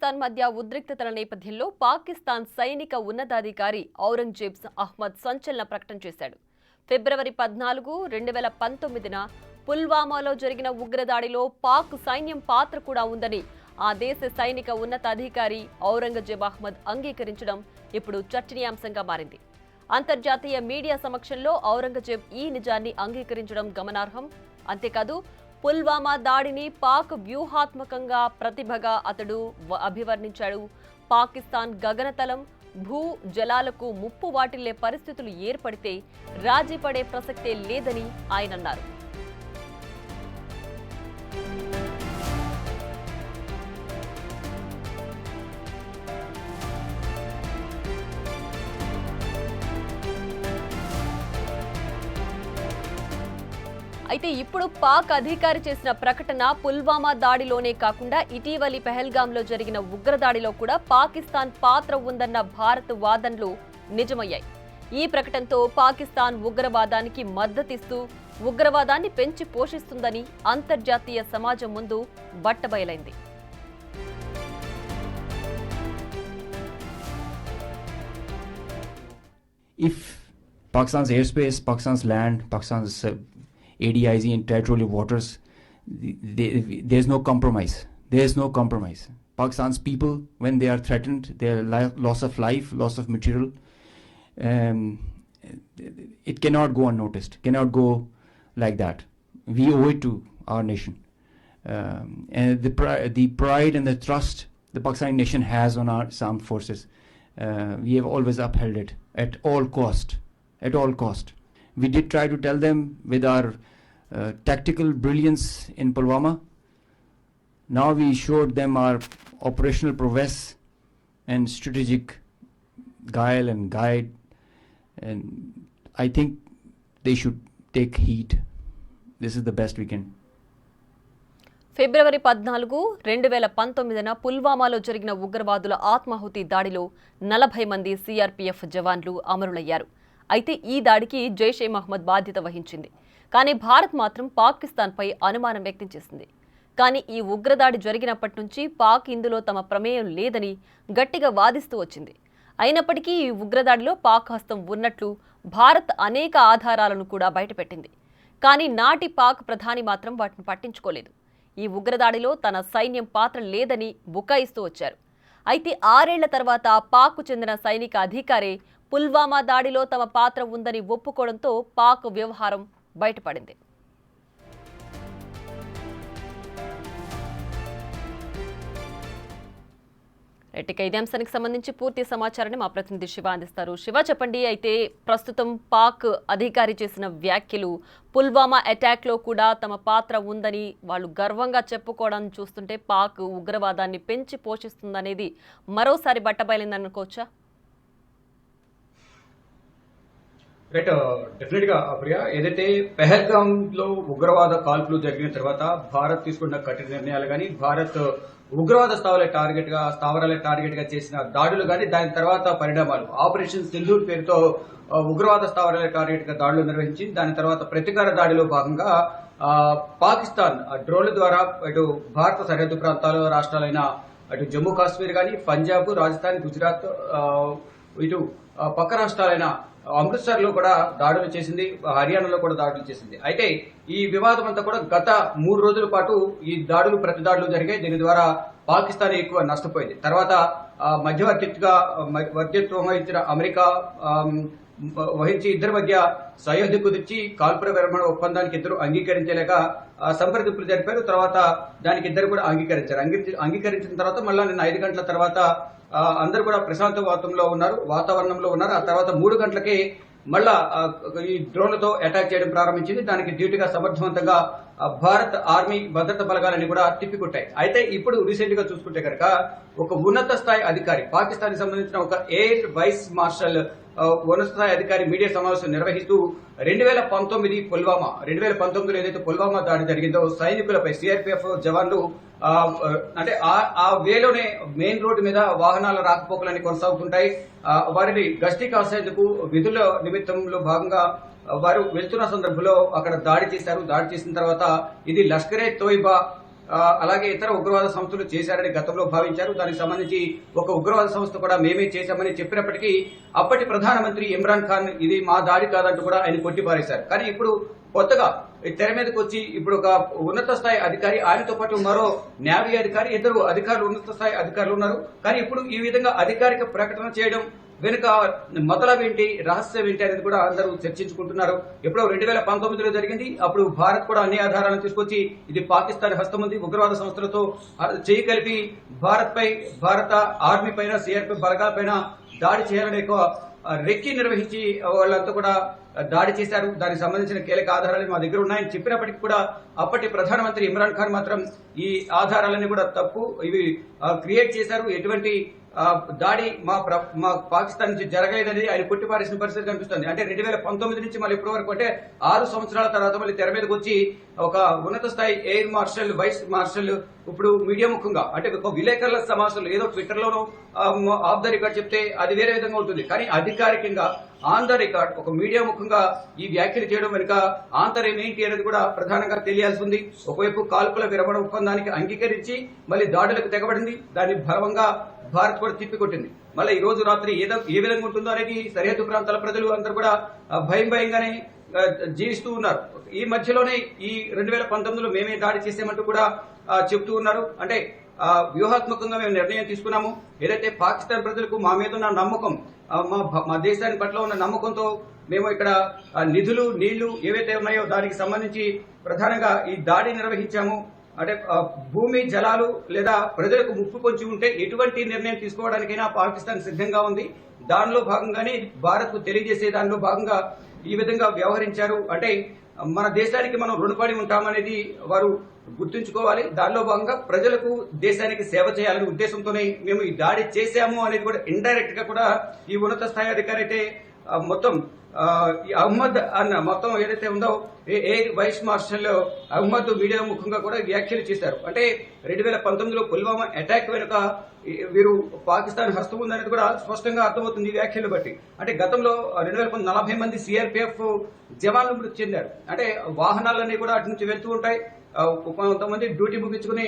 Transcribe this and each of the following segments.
పాకిస్తాన్ మధ్య ఉద్రిక్తతల నేపథ్యంలో పాకిస్తాన్ సైనిక ఉన్నతాధికారి ఔరంగజేబ్ అహ్మద్ సంచలన ప్రకటన చేశాడు. ఫిబ్రవరి 14, 2019న పుల్వామాలో జరిగిన ఉగ్రదాడిలో పాక్ సైన్యం పాత్ర కూడా ఉందని ఆ దేశ సైనిక ఉన్నతాధికారి ఔరంగజేబ్ అహ్మద్ అంగీకరించడం ఇప్పుడు చర్చనీయాంశంగా మారింది. అంతర్జాతీయ మీడియా సమక్షంలో ఔరంగజేబ్ ఈ నిజాన్ని అంగీకరించడం గమనార్హం. అంతేకాదు పుల్వామా దాడిని పాక్ వ్యూహాత్మకంగా ప్రతిభగా అతడు అభివర్ణించాడు. పాకిస్తాన్ గగనతలం, భూ జలాలకు ముప్పు వాటిల్లే పరిస్థితులు ఏర్పడితే రాజీ పడే ప్రసక్తే లేదని ఆయన అన్నారు. అయితే ఇప్పుడు పాక్ అధికారి చేసిన ప్రకటన పుల్వామా దాడిలోనే కాకుండా ఇటీవలి పెహల్గాంలో జరిగిన ఉగ్రదాడిలో కూడా పాకిస్తాన్ పాత్ర ఉందన్న భారత్ వాదనలు నిజమయ్యాయి. ఈ ప్రకటనతో పాకిస్తాన్ ఉగ్రవాదానికి మద్దతిస్తూ ఉగ్రవాదాన్ని పెంచి పోషిస్తుందని అంతర్జాతీయ సమాజం ముందు బట్టబయలైంది. If Pakistan's airspace, Pakistan's land, Pakistan's ADIZ and territorial waters, there's no compromise. There's no compromise. Pakistan's people, when they are threatened, their loss of life, loss of material, it cannot go unnoticed, cannot go like that. We owe it to our nation. And the pride and the trust the Pakistani nation has on our armed forces, we have always upheld it at all cost. At all cost. We did try to tell them with our tactical brilliance in Pulwama. Now we showed them our operational prowess and strategic guile and guide, and I think they should take heed. This is the best we can. ఫిబ్రవరి 14, 2019న పుల్వామాలో జరిగిన ఉగ్రవాదుల ఆత్మాహుతి దాడిలో 40 మంది CRPF జవాన్లు అమరులయ్యారు. అయితే ఈ దాడికి జైషే మహ్మద్ బాధ్యత వహించింది. కానీ భారత్ మాత్రం పాకిస్తాన్పై అనుమానం వ్యక్తం చేసింది. కానీ ఈ ఉగ్రదాడి జరిగినప్పటి నుంచి పాక్ ఇందులో తమ ప్రమేయం లేదని గట్టిగా వాదిస్తూ వచ్చింది. అయినప్పటికీ ఈ ఉగ్రదాడిలో పాక్ హస్తం ఉన్నట్లు భారత్ అనేక ఆధారాలను కూడా బయటపెట్టింది. కానీ నాటి పాక్ ప్రధాని మాత్రం వాటిని పట్టించుకోలేదు. ఈ ఉగ్రదాడిలో తన సైన్యం పాత్ర లేదని బుకాయిస్తూ వచ్చారు. అయితే 6 ఏళ్ల తర్వాత పాక్కు చెందిన సైనిక అధికారే పుల్వామా దాడిలో తమ పాత్ర ఉందని ఒప్పుకోవడంతో పాక్ వ్యవహారం బయటపడింది. ఇక ఇదే అంశానికి సంబంధించి పూర్తి సమాచారాన్ని మా ప్రతినిధి శివ అందిస్తారు. శివ, చెప్పండి. అయితే ప్రస్తుతం పాక్ అధికారి చేసిన వ్యాఖ్యలు పుల్వామా అటాక్లో కూడా తమ పాత్ర ఉందని వాళ్ళు గర్వంగా చెప్పుకోవడం చూస్తుంటే పాక్ ఉగ్రవాదాన్ని పెంచి పోషిస్తుందనేది మరోసారి బట్టబయలిందని అనుకోవచ్చా? రైట్, డెఫినెట్ గా ప్రియా, ఏదైతే పెహల్గాం లో ఉగ్రవాద కాల్పులు జరిగిన తర్వాత భారత్ తీసుకున్న కఠిన నిర్ణయాలు కానీ, భారత్ ఉగ్రవాద స్థావరాల టార్గెట్ గా చేసిన దాడులు కానీ, దాని తర్వాత పరిణామాలు, ఆపరేషన్ సింధూర్ పేరుతో ఉగ్రవాద స్థావరాల టార్గెట్ గా దాడులు నిర్వహించి దాని తర్వాత ప్రతీకార దాడిలో భాగంగా పాకిస్తాన్ డ్రోన్ల ద్వారా ఇటు భారత సరిహద్దు ప్రాంతాల రాష్ట్రాలైన అటు జమ్మూ కాశ్మీర్ కానీ, పంజాబ్, రాజస్థాన్, గుజరాత్, ఇటు పక్క రాష్ట్రాలైన అమృత్సర్ లో కూడా దాడులు చేసింది, హర్యానాలో కూడా దాడులు చేసింది. అయితే ఈ వివాదం అంతా కూడా గత 3 రోజుల పాటు ఈ దాడులు ప్రతి దాడులు జరిగాయి. దీని ద్వారా పాకిస్తాన్ ఎక్కువ నష్టపోయింది. తర్వాత మధ్యవర్తిత్వం వహించిన అమెరికా వహించి ఇద్దరి మధ్య సయోధ్య కుదిర్చి కాల్పుల విరమణ ఒప్పందానికి ఇద్దరు అంగీకరించలేక సంప్రదింపులు జరిపారు. తర్వాత దానికి ఇద్దరు కూడా అంగీకరించిన తర్వాత మళ్ళా నిన్న 5 గంటల తర్వాత అందరూ కూడా ప్రశాంత వాతావరణంలో ఉన్నారు. ఆ తర్వాత 3 గంటలకి మళ్ళా ఈ డ్రోన్లతో అటాక్ చేయడం ప్రారంభించింది. దానికి డ్యూటీగా సమర్థవంతంగా భారత్ ఆర్మీ భద్రతా బలగాలని కూడా తిప్పికొట్టాయి. అయితే ఇప్పుడు రీసెంట్ గా చూసుకుంటే కనుక ఒక ఉన్నత స్థాయి అధికారి, పాకిస్తాన్ కి సంబంధించిన ఒక ఎయిర్ వైస్ మార్షల్ ఉన్నత స్థాయి అధికారి మీడియా సమావేశం నిర్వహిస్తూ 2019లో ఏదైతే పుల్వామా దాడి జరిగిందో సైనికులపై సిఆర్పీఎఫ్ జవాన్లు అంటే ఆ వేలోనే మెయిన్ రోడ్డు మీద వాహనాల రాకపోకలన్నీ కొనసాగుతుంటాయి. వారిని గస్తీ కాసేందుకు విధుల నిమిత్తంలో భాగంగా వారు వెళ్తున్న సందర్భంలో అక్కడ దాడి చేశారు. దాడి చేసిన తర్వాత ఇది లష్కరే తోయిబా అలాగే ఇతర ఉగ్రవాద సంస్థలు చేశారని గతంలో భావించారు. దానికి సంబంధించి ఒక ఉగ్రవాద సంస్థ కూడా మేమే చేశామని చెప్పినప్పటికీ అప్పటి ప్రధానమంత్రి ఇమ్రాన్ ఖాన్ ఇది మా దాడి కాదంటూ కూడా ఆయన కొట్టిపారేశారు. కానీ ఇప్పుడు కొత్తగా తెర మీదకి వచ్చి ఇప్పుడు ఒక ఉన్నత స్థాయి అధికారి, ఆయనతో పాటు మరో న్యావీ అధికారి, ఇద్దరు అధికారులు, ఉన్నత స్థాయి అధికారులు ఉన్నారు. కానీ ఇప్పుడు ఈ విధంగా అధికారిక ప్రకటన చేయడం వెనుక మొదలవేంటి, రహస్యం ఏంటి అనేది కూడా అందరూ చర్చించుకుంటున్నారు. ఎప్పుడో 2019లో జరిగింది. అప్పుడు భారత్ కూడా అన్ని ఆధారాలను తీసుకొచ్చి ఇది పాకిస్తాన్ హస్తం ఉంది, ఉగ్రవాద సంస్థలతో చేయి కలిపి భారత ఆర్మీ పైన, సిఆర్పీఎఫ్ బలగాల పైన దాడి చేయాలనే రెక్కి నిర్వహించి వాళ్ళంతా కూడా దాడి చేశారు. దానికి సంబంధించిన కీలక ఆధారాలు మా దగ్గర ఉన్నాయని చెప్పినప్పటికీ కూడా అప్పటి ప్రధానమంత్రి ఇమ్రాన్ ఖాన్ మాత్రం ఈ ఆధారాలన్నీ కూడా తప్పు, ఇవి క్రియేట్ చేశారు, ఎటువంటి దాడి మా పాకిస్తాన్ నుంచి జరగలేదని ఆయన కొట్టిపారేసిన పరిస్థితి కనిపిస్తుంది. అంటే 2019 నుంచి మళ్ళీ ఇప్పటి వరకు అంటే 6 సంవత్సరాల తర్వాత మళ్ళీ తెర మీదకి వచ్చి ఒక ఉన్నత స్థాయి ఎయిర్ మార్షల్, వైస్ మార్షల్ ఇప్పుడు మీడియా ముఖంగా అంటే ఒక విలేకరుల సమావేశంలో ఏదో ట్విట్టర్ లోనో ఆఫ్ ద రికార్డ్ చెప్తే అది వేరే విధంగా ఉంటుంది. కానీ అధికారికంగా ఆన్ ద రికార్డ్ ఒక మీడియా ముఖంగా ఈ వ్యాఖ్యలు చేయడం వెనుక ఆంతర్యం ఏంటి అనేది కూడా ప్రధానంగా తెలియాల్సి ఉంది. ఒకవైపు కాల్పుల విరమణ ఒప్పందానికి అంగీకరించి మళ్ళీ దాడులకు తెగబడింది. దాన్ని బలవంగా భారత్ కూడా తిప్పికొట్టింది. మళ్ళీ ఈ రోజు రాత్రి ఏ విధంగా ఉంటుందో అనేది సరిహద్దు ప్రాంతాల ప్రజలు అందరూ కూడా భయంగానే జీవిస్తూ ఉన్నారు. ఈ మధ్యలోనే ఈ 2019లో మేమే దాడి చేసామంటూ కూడా చెప్తూ ఉన్నారు. అంటే వ్యూహాత్మకంగా మేము నిర్ణయం తీసుకున్నాము. ఏదైతే పాకిస్తాన్ ప్రజలకు మా మీద ఉన్న నమ్మకం, మా దేశాన్ని పట్ల ఉన్న నమ్మకంతో మేము ఇక్కడ నిధులు, నీళ్లు ఏవైతే ఉన్నాయో దానికి సంబంధించి ప్రధానంగా ఈ దాడి నిర్వహించాము. అంటే భూమి, జలాలు లేదా ప్రజలకు ముప్పు పొంచి ఉంటే ఎటువంటి నిర్ణయం తీసుకోవడానికైనా పాకిస్తాన్ సిద్ధంగా ఉంది. దానిలో భాగంగానే భారత్ కు తెలియజేసే దానిలో భాగంగా ఈ విధంగా వ్యవహరించారు. అంటే మన దేశానికి మనం రుణపడి ఉంటామనేది వారు గుర్తుంచుకోవాలి. దానిలో భాగంగా ప్రజలకు, దేశానికి సేవ చేయాలనే ఉద్దేశంతోనే మేము ఈ దాడి చేశాము అనేది కూడా ఇండైరెక్ట్ గా కూడా ఈ ఉన్నత స్థాయి అధికారి అయితే మొత్తం అహ్మద్ అన్న మొత్తం ఏదైతే ఉందో air vice marshal Ahmed media ముఖంగా కూడా వ్యాఖ్యలు చేశారు. అంటే 2019లో పుల్వామా అటాక్ వెనుక వీరు పాకిస్తాన్ హస్తం ఉందనేది కూడా స్పష్టంగా అర్థమవుతుంది ఈ వ్యాఖ్యలు బట్టి. అంటే గతంలో 40 మంది సిఆర్పీఎఫ్ జవాన్లు మృతి చెందారు. అంటే వాహనాలన్నీ కూడా అటు నుంచి వెళ్తూ ఉంటాయి. కొంతమంది డ్యూటీ ముగించుకుని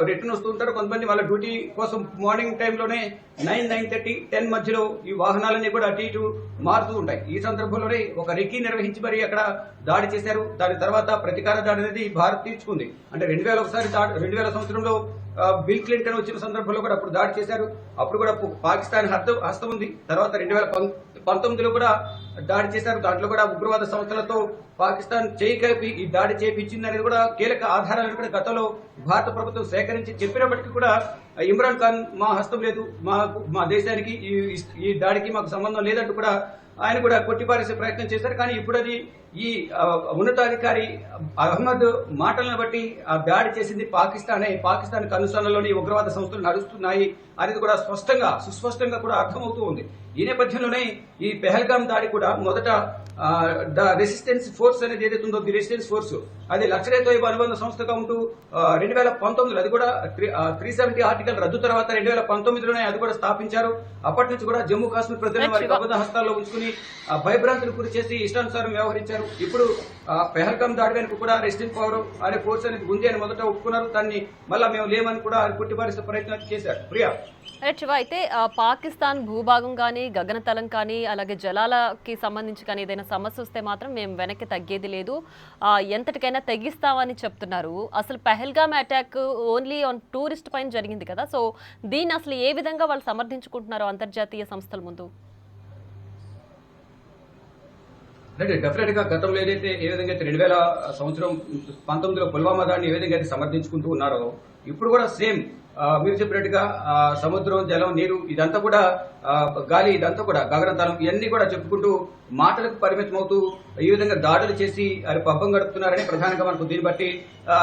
రిటర్న్ వస్తూ ఉంటారు. కొంతమంది వాళ్ళ డ్యూటీ కోసం మార్నింగ్ టైంలోనే 9:30, 10 మధ్యలో ఈ వాహనాలన్నీ కూడా అటు ఇటు మారుతూ ఉంటాయి. ఈ సందర్భంలోనే ఒక రెక్కీ నిర్వహించి మరి అక్కడ దాడి చేశారు. దాని తర్వాత ప్రతీకార దాడి అనేది భారత్ తీర్చుకుంది. అంటే 2000 సంవత్సరంలో బిల్ క్లింటన్ వచ్చిన సందర్భంలో కూడా అప్పుడు దాడి చేశారు. అప్పుడు కూడా పాకిస్తాన్ హస్తం ఉంది. తర్వాత 2019లో కూడా దాడి చేశారు. దాంట్లో కూడా ఉగ్రవాద సంస్థలతో పాకిస్తాన్ చేయి కలిపి ఈ దాడి చేయించింది అనేది కూడా కీలక ఆధారాలను కూడా గతంలో భారత ప్రభుత్వం సేకరించి చెప్పినప్పటికీ కూడా ఇమ్రాన్ ఖాన్ మా హస్తం లేదు, మా దేశానికి ఈ దాడికి మాకు సంబంధం లేదంటూ కూడా ఆయన కూడా కొట్టిపారేసే ప్రయత్నం చేశారు. కానీ ఇప్పుడు అది ఈ ఉన్నతాధికారి అహ్మద్ మాటలను బట్టి ఆ దాడి చేసింది పాకిస్తాన్ కనుసన్నలోని ఉగ్రవాద సంస్థలు నడుస్తున్నాయి అనేది కూడా సుస్పష్టంగా కూడా అర్థమవుతూ ఉంది. ఈ నేపథ్యంలోనే ఈ పెహల్గాం దాడి కూడా మొదట రెసిస్టెన్స్ ఫోర్స్ అనేది ఏదైతే ఉందో, ది రెసిస్టెన్స్ ఫోర్స్ అది లష్కర్-ఏ-తోయిబా అనుబంధ సంస్థగా ఉంటూ 2019లో అది కూడా 370 ఆర్టికల్ రద్దు తర్వాత 2019లోనే అది కూడా స్థాపించారు. అప్పటి నుంచి కూడా జమ్మూ కాశ్మీర్ ప్రజలను వారి అబద్ధ హస్తాల్లో ఉంచుకుని భయభ్రాంతులు గురి చేసి ఇష్టానుసారం వ్యవహరించారు. ఇప్పుడు పెహల్గాం దాడి వెనుక కూడా రెసిస్టెన్స్ పవర్ అనే ఫోర్స్ అనేది ఉంది అని మొదట ఒప్పుకున్నారు. దాన్ని మళ్ళా మేము లేమని కూడా కొట్టిపారేసే ప్రయత్నం చేశారు. ప్రియా, అయితే పాకిస్తాన్ భూభాగం కానీ, గగనతలం కానీ, అలాగే జలాలకి సంబంధించి కానీ ఏదైనా సమస్య వస్తే మాత్రం మేము వెనక్కి తగ్గేది లేదు, ఎంతటికైనా తెగిస్తామని చెప్తున్నారు. అసలు Pahalgam attack only on tourist పైన జరిగింది కదా, సో దీన్ని అసలు ఏ విధంగా వాళ్ళు సమర్థించుకుంటున్నారు అంతర్జాతీయ సంస్థల ముందు? అంటే డెఫినెట్ గా గతంలో ఏదైతే ఏ విధంగా 2019లో పుల్వామా దాడిని ఏ విధంగా అయితే సమర్థించుకుంటూ ఉన్నారో ఇప్పుడు కూడా సేమ్ మీరు చెప్పినట్టుగా సముద్రం, జలం, నీరు ఇదంతా కూడా గాలి, ఇదంతా కూడా గగనతలం ఇవన్నీ కూడా చెప్పుకుంటూ మాటలకు పరిమితం అవుతూ ఈ విధంగా దాడులు చేసి అది పబ్బం గడుపుతున్నారని ప్రధానంగా మనకు దీన్ని బట్టి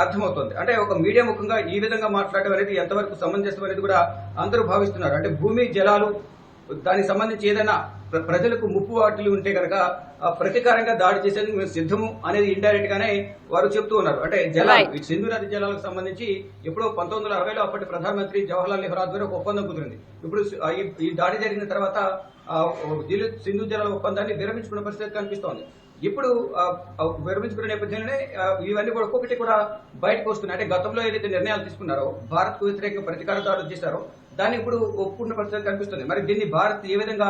అర్థమవుతుంది. అంటే ఒక మీడియా ముఖంగా ఈ విధంగా మాట్లాడడం అనేది ఎంతవరకు సమంజసం అనేది కూడా అందరూ భావిస్తున్నారు. అంటే భూమి, జలాలు దానికి సంబంధించి ఏదైనా ప్రజలకు ముప్పు వాటిలు ఉంటే కనుక ప్రతీకారంగా దాడి చేసేందుకు మేము సిద్ధము అనేది ఇండైరెక్ట్ గానే వారు చెప్తూ ఉన్నారు. అంటే జలాలు, సింధు నది జలాలకు సంబంధించి ఎప్పుడో 1960లో అప్పటి ప్రధానమంత్రి జవహర్లాల్ నెహ్రూ ఆధ్వర్యంలో ఒక ఒప్పందం కుదిరింది. ఇప్పుడు ఈ దాడి జరిగిన తర్వాత సింధు జలాల ఒప్పందాన్ని విరమించుకున్న పరిస్థితి కనిపిస్తోంది. ఇప్పుడు విరమించుకునే నేపథ్యంలోనే ఇవన్నీ కూడా ఒక్కొక్కటి కూడా బయటకు వస్తున్నాయి. అంటే గతంలో ఏదైతే నిర్ణయాలు తీసుకున్నారో, భారత్ కు వ్యతిరేక ప్రతీకార దాడులు చేశారో దాన్ని ఇప్పుడు ఒప్పుకున్న పరిస్థితి కనిపిస్తుంది. మరి దీన్ని భారత్ ఏ విధంగా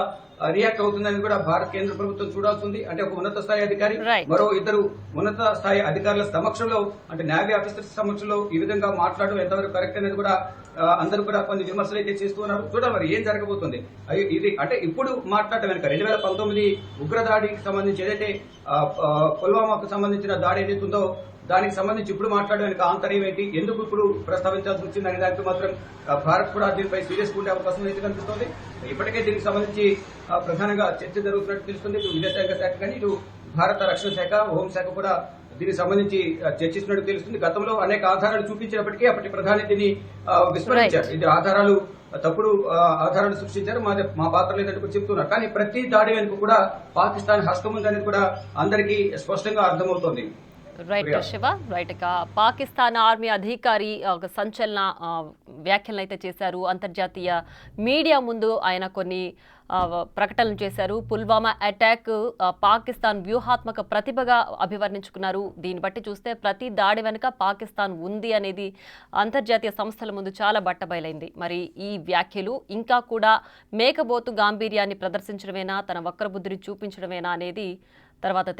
రియాక్ట్ అవుతుందని కూడా భారత కేంద్ర ప్రభుత్వం చూడాల్సి ఉంది. అంటే ఒక ఉన్నత స్థాయి అధికారి, Right. మరో ఇద్దరు ఉన్నత స్థాయి అధికారుల సమక్షంలో, అంటే నేవీ ఆఫీసర్స్ సమక్షంలో ఈ విధంగా మాట్లాడడం ఎంతవరకు కరెక్ట్ అనేది కూడా అందరూ కూడా కొన్ని విమర్శలు అయితే చేస్తున్నారు. చూడాలి మరి ఏం జరగబోతుంది. ఇది అంటే ఇప్పుడు మాట్లాడటం వెనుక 2019 ఉగ్రదాడికి సంబంధించి ఏదైతే పుల్వామాకు సంబంధించిన దాడి ఏదైతే ఉందో దానికి సంబంధించి ఇప్పుడు మాట్లాడడానికి ఆంతర్యం ఏంటి, ఎందుకు ఇప్పుడు ప్రస్తావించాల్సి వచ్చింది అనే దానికి మాత్రం భారత్ కూడా దీనిపై సీరియస్ ఉండే అవకాశం అయితే కనిపిస్తోంది. ఇప్పటికే దీనికి సంబంధించి ప్రధానంగా చర్చ జరుగుతున్నట్టు తెలుస్తుంది. ఇటు విదేశాంగ శాఖ కానీ ఇటు భారత రక్షణ శాఖ, హోంశాఖ కూడా దీనికి సంబంధించి చర్చిస్తున్నట్టు తెలుస్తుంది. గతంలో అనేక ఆధారాలు చూపించినప్పటికీ అప్పటి ప్రధాని దీన్ని విస్మరించారు. ఇది ఆధారాలు తప్పుడు ఆధారాలు సృష్టించారు, మా పాత్ర లేదంటూ కూడా చెప్తున్నారు. కానీ ప్రతి దాడి వెనుక కూడా పాకిస్తాన్ హస్తం ఉందనేది కూడా అందరికీ స్పష్టంగా అర్థమవుతోంది. Right Shiva, right. ఇక పాకిస్తాన్ ఆర్మీ అధికారి ఒక సంచలన వ్యాఖ్యలు అయితే చేశారు. అంతర్జాతీయ మీడియా ముందు ఆయన కొన్ని ప్రకటనలు చేశారు. పుల్వామా అటాక్ పాకిస్తాన్ వ్యూహాత్మక ప్రతిభగా అభివర్ణించుకున్నారు. దీన్ని బట్టి చూస్తే ప్రతి దాడి వెనుక పాకిస్తాన్ ఉంది అనేది అంతర్జాతీయ సంస్థల ముందు చాలా బట్టబయలైంది. మరి ఈ వ్యాఖ్యలు ఇంకా కూడా మేకబోతు గాంభీర్యాన్ని ప్రదర్శించడమేనా, తన వక్రబుద్ధిని చూపించడమేనా అనేది తర్వాత